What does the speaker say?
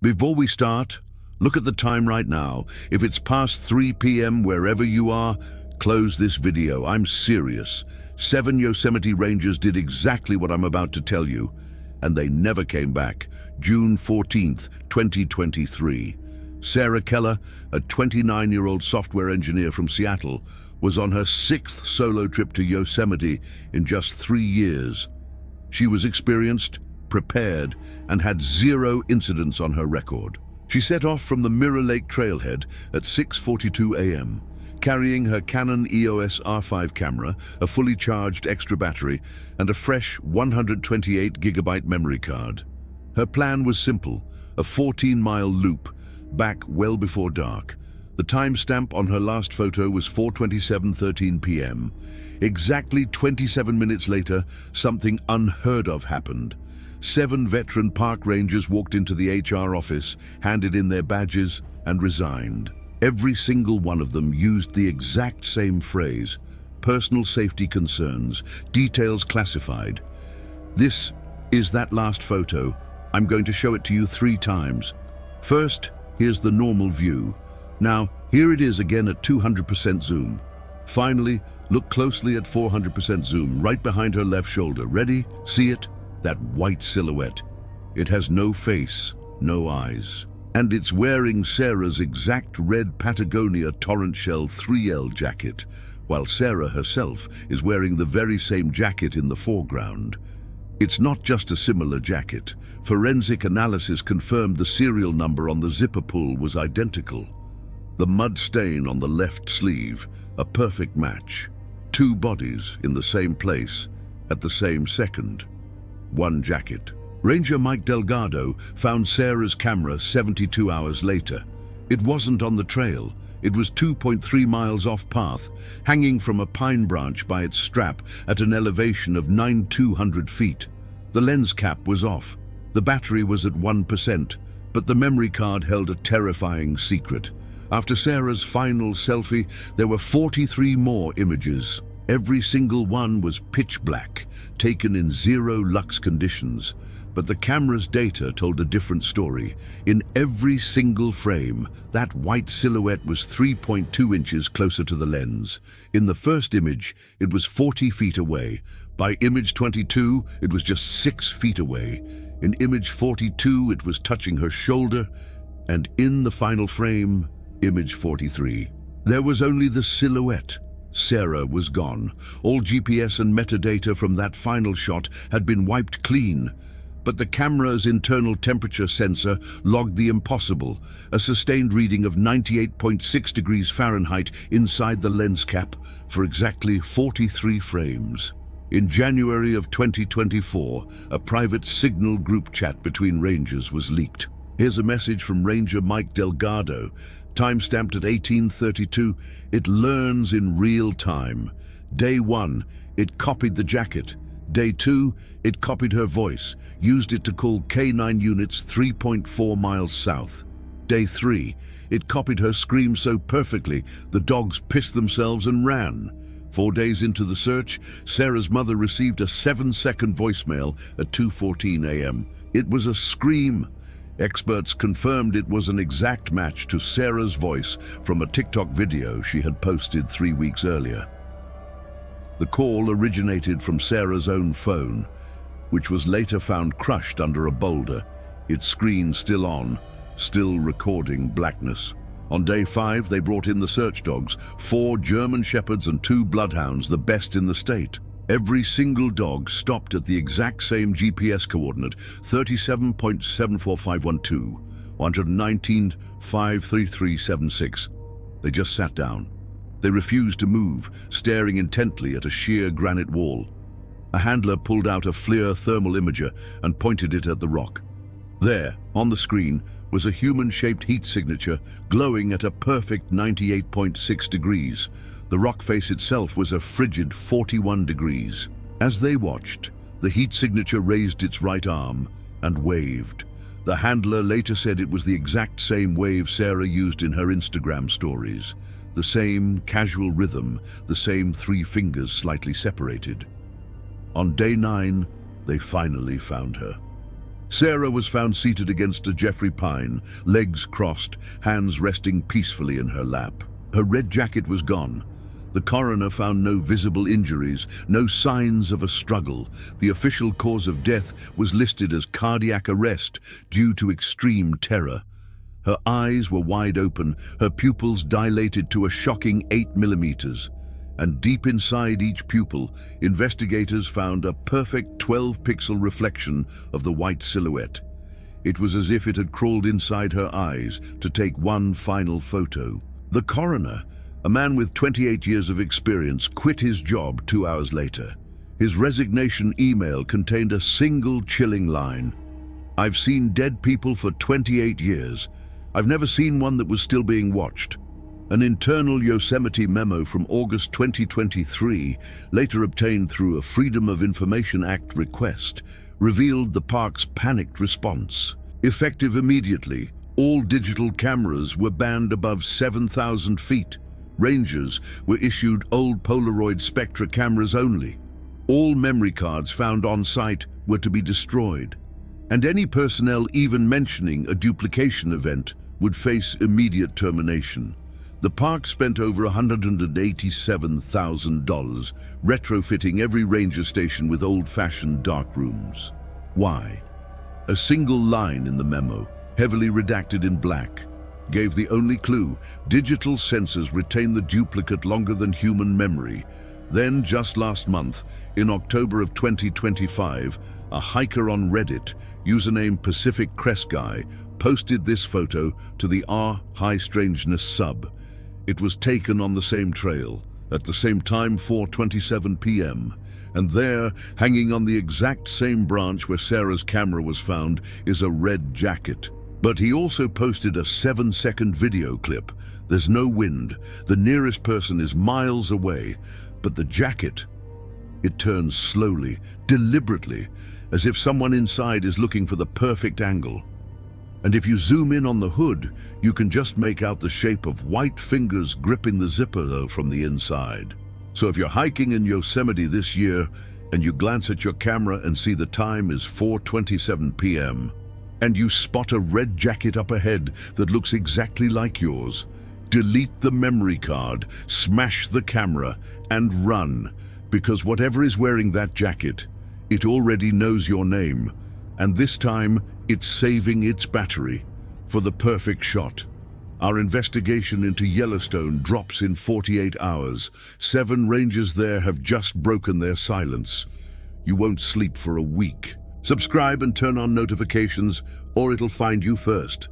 Before we start, look at the time right now. If it's past 3 p.m. wherever you are, close this video. I'm serious. 7 Yosemite Rangers did exactly what I'm about to tell you, and they never came back. June 14th, 2023. Sarah Keller, a 29-year-old software engineer from Seattle, was on her 6th solo trip to Yosemite in just 3 years. She was experienced, prepared, and had 0 incidents on her record. She set off from the Mirror Lake trailhead at 6:42 a.m., carrying her Canon EOS R5 camera, a fully charged extra battery, and a fresh 128GB memory card. Her plan was simple, a 14-mile loop, back well before dark. The timestamp on her last photo was 4:27:13 p.m. Exactly 27 minutes later, something unheard of happened. 7 veteran park rangers walked into the HR office, handed in their badges, and resigned. Every single one of them used the exact same phrase: personal safety concerns, details classified. This is that last photo. I'm going to show it to you 3 times. First, here's the normal view. Now, here it is again at 200% zoom. Finally, look closely at 400% zoom, right behind her left shoulder. Ready? See it? That white silhouette. It has no face, no eyes. And it's wearing Sarah's exact red Patagonia Torrent Shell 3L jacket, while Sarah herself is wearing the very same jacket in the foreground. It's not just a similar jacket. Forensic analysis confirmed the serial number on the zipper pull was identical. The mud stain on the left sleeve, a perfect match. 2 bodies in the same place, at the same second. 1 jacket. Ranger Mike Delgado found Sarah's camera 72 hours later. It wasn't on the trail. It was 2.3 miles off path, hanging from a pine branch by its strap at an elevation of 9,200 feet. The lens cap was off. The battery was at 1%, but the memory card held a terrifying secret. After Sarah's final selfie, there were 43 more images. Every single one was pitch black, taken in 0 lux conditions. But the camera's data told a different story. In every single frame, that white silhouette was 3.2 inches closer to the lens. In the first image, it was 40 feet away. By image 22, it was just 6 feet away. In image 42, it was touching her shoulder. And in the final frame, image 43, there was only the silhouette. Sarah was gone. All GPS and metadata from that final shot had been wiped clean. But the camera's internal temperature sensor logged the impossible, a sustained reading of 98.6 degrees Fahrenheit inside the lens cap for exactly 43 frames. In January of 2024, a private Signal group chat between rangers was leaked. Here's a message from Ranger Mike Delgado, timestamped at 18:32. It learns in real time. Day 1, it copied the jacket. Day 2, it copied her voice, used it to call K9 units 3.4 miles south. Day 3, it copied her scream so perfectly, the dogs pissed themselves and ran. 4 days into the search, Sarah's mother received a 7-second voicemail at 2:14 a.m. It was a scream. Experts confirmed it was an exact match to Sarah's voice from a TikTok video she had posted 3 weeks earlier. The call originated from Sarah's own phone, which was later found crushed under a boulder, its screen still on, still recording blackness. On day 5, they brought in the search dogs, 4 German Shepherds and 2 Bloodhounds, the best in the state. Every single dog stopped at the exact same GPS coordinate, 37.74512, 119.53376. They just sat down. They refused to move, staring intently at a sheer granite wall. A handler pulled out a FLIR thermal imager and pointed it at the rock. There, on the screen, was a human-shaped heat signature glowing at a perfect 98.6 degrees. The rock face itself was a frigid 41 degrees. As they watched, the heat signature raised its right arm and waved. The handler later said it was the exact same wave Sarah used in her Instagram stories. The same casual rhythm, the same 3 fingers slightly separated. On day 9, they finally found her. Sarah was found seated against a Jeffrey pine, legs crossed, hands resting peacefully in her lap. Her red jacket was gone. The coroner found no visible injuries, no signs of a struggle. The official cause of death was listed as cardiac arrest due to extreme terror. Her eyes were wide open, her pupils dilated to a shocking 8 millimeters. And deep inside each pupil, investigators found a perfect 12-pixel reflection of the white silhouette. It was as if it had crawled inside her eyes to take one final photo. The coroner, a man with 28 years of experience, quit his job 2 hours later. His resignation email contained a single chilling line. "I've seen dead people for 28 years. I've never seen one that was still being watched." An internal Yosemite memo from August 2023, later obtained through a Freedom of Information Act request, revealed the park's panicked response. Effective immediately, all digital cameras were banned above 7,000 feet. Rangers were issued old Polaroid Spectra cameras only. All memory cards found on site were to be destroyed. And any personnel even mentioning a duplication event would face immediate termination. The park spent over $187,000 retrofitting every ranger station with old-fashioned dark rooms. Why? A single line in the memo, heavily redacted in black, gave the only clue: digital sensors retain the duplicate longer than human memory. Then, just last month, in October of 2025, a hiker on Reddit, username Pacific Crest Guy, posted this photo to the High Strangeness sub. It was taken on the same trail, at the same time, 4:27 p.m. And there, hanging on the exact same branch where Sarah's camera was found, is a red jacket. But he also posted a 7-second video clip. There's no wind. The nearest person is miles away. But the jacket, it turns slowly, deliberately, as if someone inside is looking for the perfect angle. And if you zoom in on the hood, you can just make out the shape of white fingers gripping the zipper from the inside. So if you're hiking in Yosemite this year and you glance at your camera and see the time is 4:27 p.m., and you spot a red jacket up ahead that looks exactly like yours, delete the memory card, smash the camera, and run, because whatever is wearing that jacket, it already knows your name, and this time it's saving its battery for the perfect shot. Our investigation into Yellowstone drops in 48 hours. 7 rangers there have just broken their silence. You won't sleep for a week. Subscribe and turn on notifications, or it'll find you first.